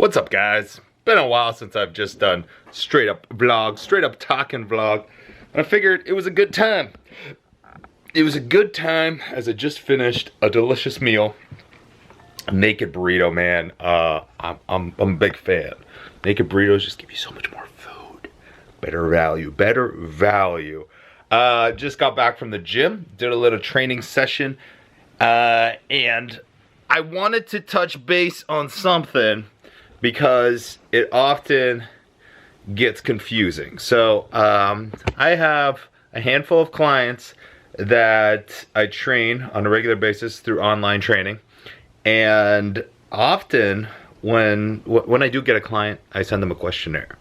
What's up, guys? Been a while since I've just done straight up vlog, straight up talking vlog. And I figured it was a good time. It was a good time as I just finished a delicious meal. A naked burrito, man. I'm a big fan. Naked burritos just give you so much more food. Better value, better value. Just got back from the gym, did a little training session, and I wanted to touch base on something because it often gets confusing. So I have a handful of clients that I train on a regular basis through online training, and often when I do get a client, I send them a questionnaire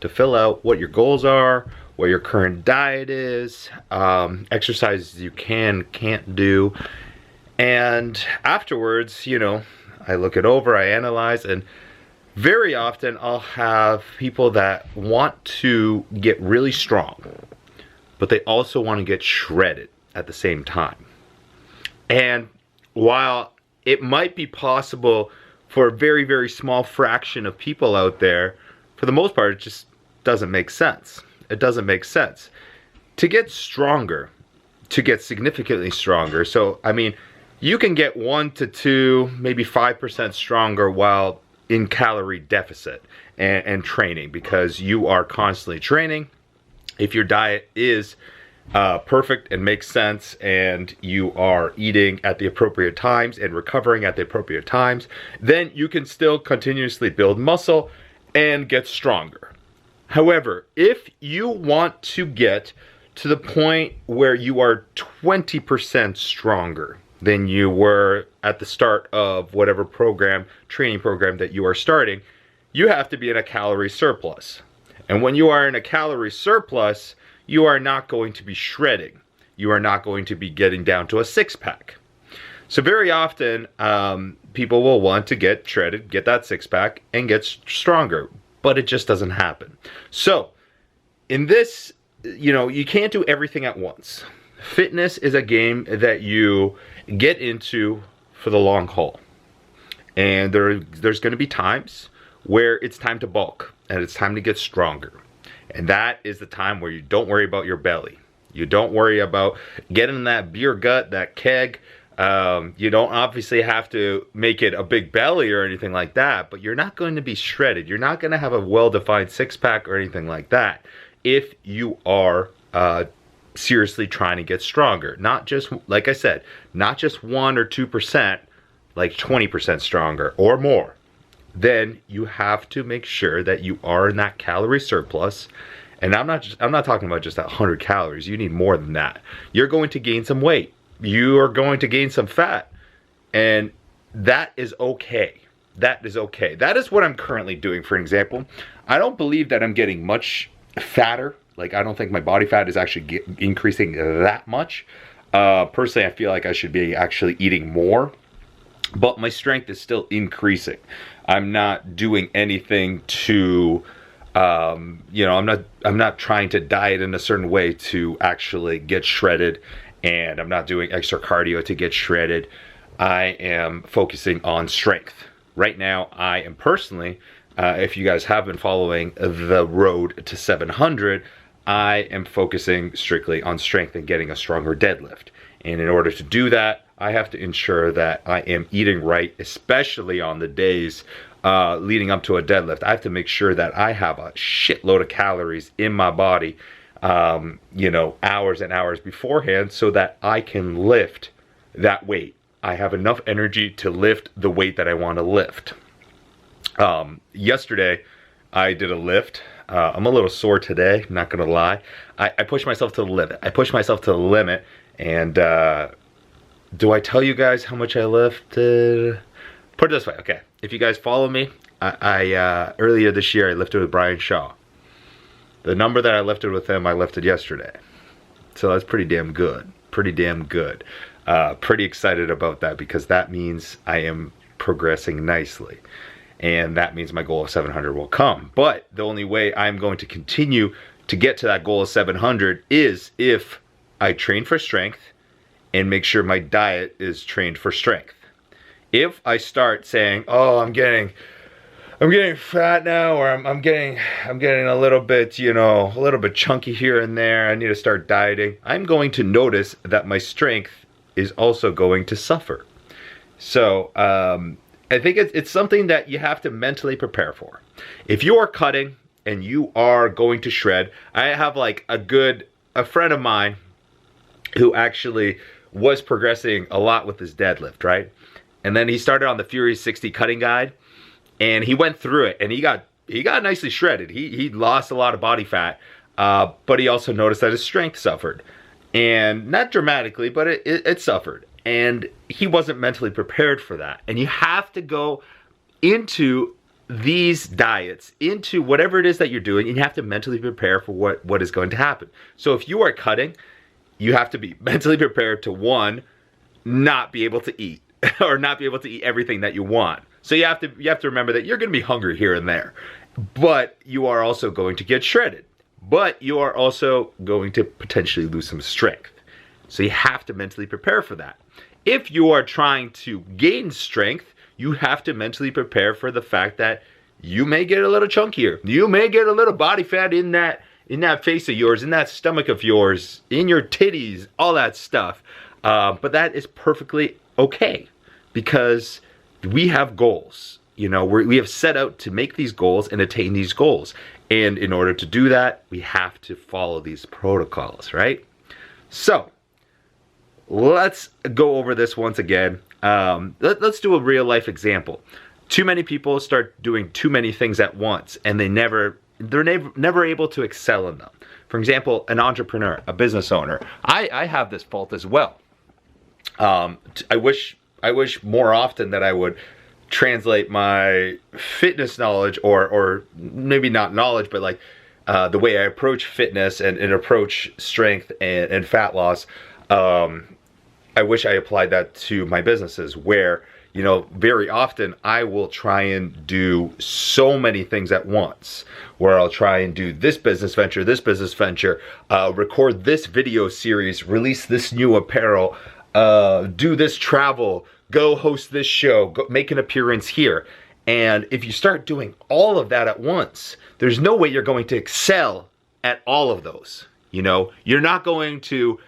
to fill out what your goals are, what your current diet is, exercises you can't do, and afterwards, you know, I look it over, I analyze, and very often I'll have people that want to get really strong, but they also want to get shredded at the same time. And while it might be possible for a very, very small fraction of people out there, for the most part, it just doesn't make sense. It doesn't make sense. To get stronger, to get significantly stronger, so, I mean, you can get 1 to 2, maybe 5% stronger while in calorie deficit and training, because you are constantly training. If your diet is perfect and makes sense, and you are eating at the appropriate times and recovering at the appropriate times, then you can still continuously build muscle and get stronger. However, if you want to get to the point where you are 20% stronger than you were at the start of whatever training program that you are starting, you have to be in a calorie surplus. And when you are in a calorie surplus, you are not going to be shredding. You are not going to be getting down to a six-pack. So very often, people will want to get shredded, get that six-pack, and get stronger, but it just doesn't happen. So in this, you know, you can't do everything at once. Fitness is a game that you get into for the long haul. And there's going to be times where it's time to bulk and it's time to get stronger. And that is the time where you don't worry about your belly. You don't worry about getting that beer gut, that keg. You don't obviously have to make it a big belly or anything like that, but you're not going to be shredded. You're not going to have a well-defined six-pack or anything like that if you are seriously trying to get stronger. Not just, like I said, not just 1 or 2%, like 20% stronger or more. Then you have to make sure that you are in that calorie surplus. And I'm not talking about just that 100 calories. You need more than that. You're going to gain some weight. You are going to gain some fat. And that is okay. That is okay. That is what I'm currently doing. For example, I don't believe that I'm getting much fatter. Like, I don't think my body fat is actually increasing that much. Personally, I feel like I should be actually eating more, but my strength is still increasing. I'm not doing anything to, you know, I'm not trying to diet in a certain way to actually get shredded, and I'm not doing extra cardio to get shredded. I am focusing on strength. Right now, I am personally, if you guys have been following the road to 700, I am focusing strictly on strength and getting a stronger deadlift. And in order to do that, I have to ensure that I am eating right, especially on the days leading up to a deadlift. I have to make sure that I have a shitload of calories in my body, you know, hours and hours beforehand, so that I can lift that weight. I have enough energy to lift the weight that I want to lift. Yesterday, I did a lift. I'm a little sore today, not gonna lie. I pushed myself to the limit. I pushed myself to the limit, and do I tell you guys how much I lifted? Put it this way, okay. If you guys follow me, I earlier this year I lifted with Brian Shaw. The number that I lifted with him, I lifted yesterday. So that's pretty damn good. Pretty damn good. Pretty excited about that, because that means I am progressing nicely. And that means my goal of 700 will come. But the only way I'm going to continue to get to that goal of 700 is if I train for strength and make sure my diet is trained for strength. If I start saying, oh, I'm getting I'm getting fat now, or I'm getting a little bit, you know, a little bit chunky here and there. I need to start dieting. I'm going to notice that my strength is also going to suffer. So I think it's something that you have to mentally prepare for. If you are cutting and you are going to shred, I have like a friend of mine who actually was progressing a lot with his deadlift, right? And then he started on the Furious 60 cutting guide, and he went through it, and he got nicely shredded. He lost a lot of body fat, but he also noticed that his strength suffered, and not dramatically, but it suffered. And he wasn't mentally prepared for that. And you have to go into these diets, into whatever it is that you're doing, and you have to mentally prepare for what is going to happen. So if you are cutting, you have to be mentally prepared to, one, not be able to eat or not be able to eat everything that you want. So you have to remember that you're going to be hungry here and there, but you are also going to get shredded, but you are also going to potentially lose some strength. So you have to mentally prepare for that. If you are trying to gain strength, you have to mentally prepare for the fact that you may get a little chunkier. You may get a little body fat in that face of yours, in that stomach of yours, in your titties, all that stuff. But that is perfectly okay, because we have goals. You know, we have set out to make these goals and attain these goals. And in order to do that, we have to follow these protocols, right? So let's go over this once again. Let's do a real life example. Too many people start doing too many things at once, and they're never able to excel in them. For example, an entrepreneur, a business owner. I have this fault as well. I wish more often that I would translate my fitness knowledge, or maybe not knowledge, but like the way I approach fitness and approach strength and fat loss. I wish I applied that to my businesses, where, you know, very often I will try and do so many things at once, where I'll try and do this business venture, record this video series, release this new apparel, do this travel, go host this show, go make an appearance here. And if you start doing all of that at once, there's no way you're going to excel at all of those. You know, you're not going to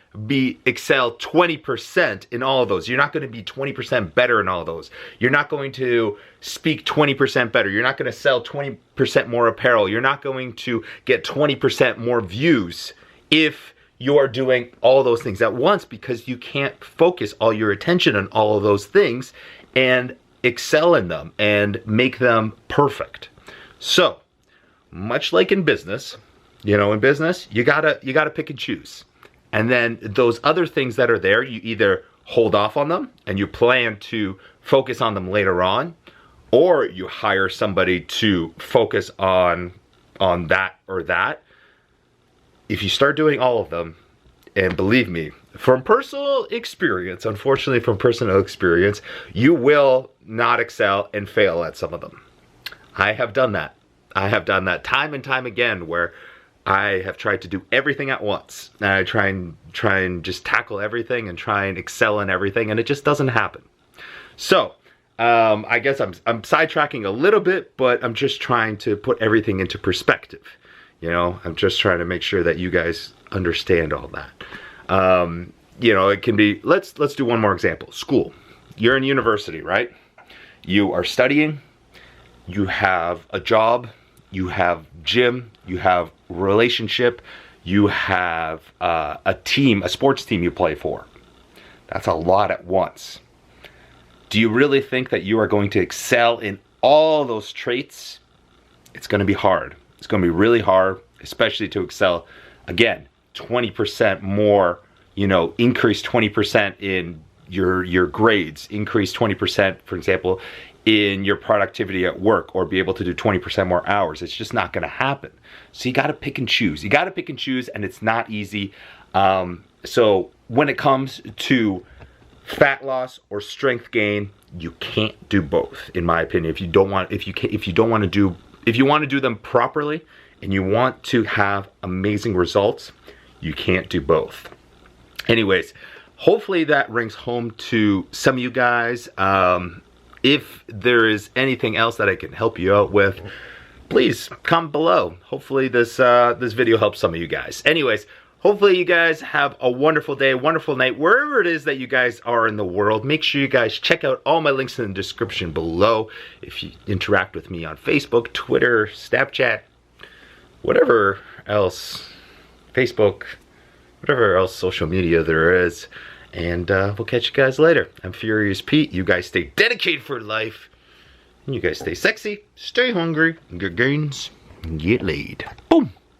excel 20% in all of those. You're not going to be 20% better in all of those. You're not going to speak 20% better. You're not going to sell 20% more apparel. You're not going to get 20% more views if you are doing all those things at once, because you can't focus all your attention on all of those things and excel in them and make them perfect. So, much like in business, you know, in business, you gotta pick and choose. And then those other things that are there, you either hold off on them and you plan to focus on them later on, or you hire somebody to focus on that or that. If you start doing all of them, and believe me, from personal experience, unfortunately from personal experience, you will not excel and fail at some of them. I have done that. I have done that time and time again, where I have tried to do everything at once. And I try and just tackle everything and try and excel in everything, and it just doesn't happen. So, I guess I'm sidetracking a little bit, but I'm just trying to put everything into perspective. You know, I'm just trying to make sure that you guys understand all that. You know, it can be, let's do one more example. School. You're in university, right? You are studying, you have a job, you have gym, you have relationship, you have a team, a sports team you play for. That's a lot at once. Do you really think that you are going to excel in all those traits? It's going to be hard. It's going to be really hard, especially to excel, again, 20% more, you know, increase 20% in your grades, increase 20%, for example, in your productivity at work, or be able to do 20% more hours. It's just not going to happen. So you got to pick and choose. You got to pick and choose, and it's not easy. So when it comes to fat loss or strength gain, you can't do both, in my opinion. If you want to do them properly and you want to have amazing results, you can't do both. Anyways, hopefully that rings home to some of you guys. If there is anything else that I can help you out with, please comment below. Hopefully this this video helps some of you guys. Anyways, hopefully you guys have a wonderful day, wonderful night, wherever it is that you guys are in the world. Make sure you guys check out all my links in the description below. If you interact with me on Facebook, Twitter, Snapchat, whatever else, Facebook, whatever else social media there is. And we'll catch you guys later. I'm Furious Pete. You guys stay dedicated for life. And you guys stay sexy, stay hungry, get gains, and get laid. Boom.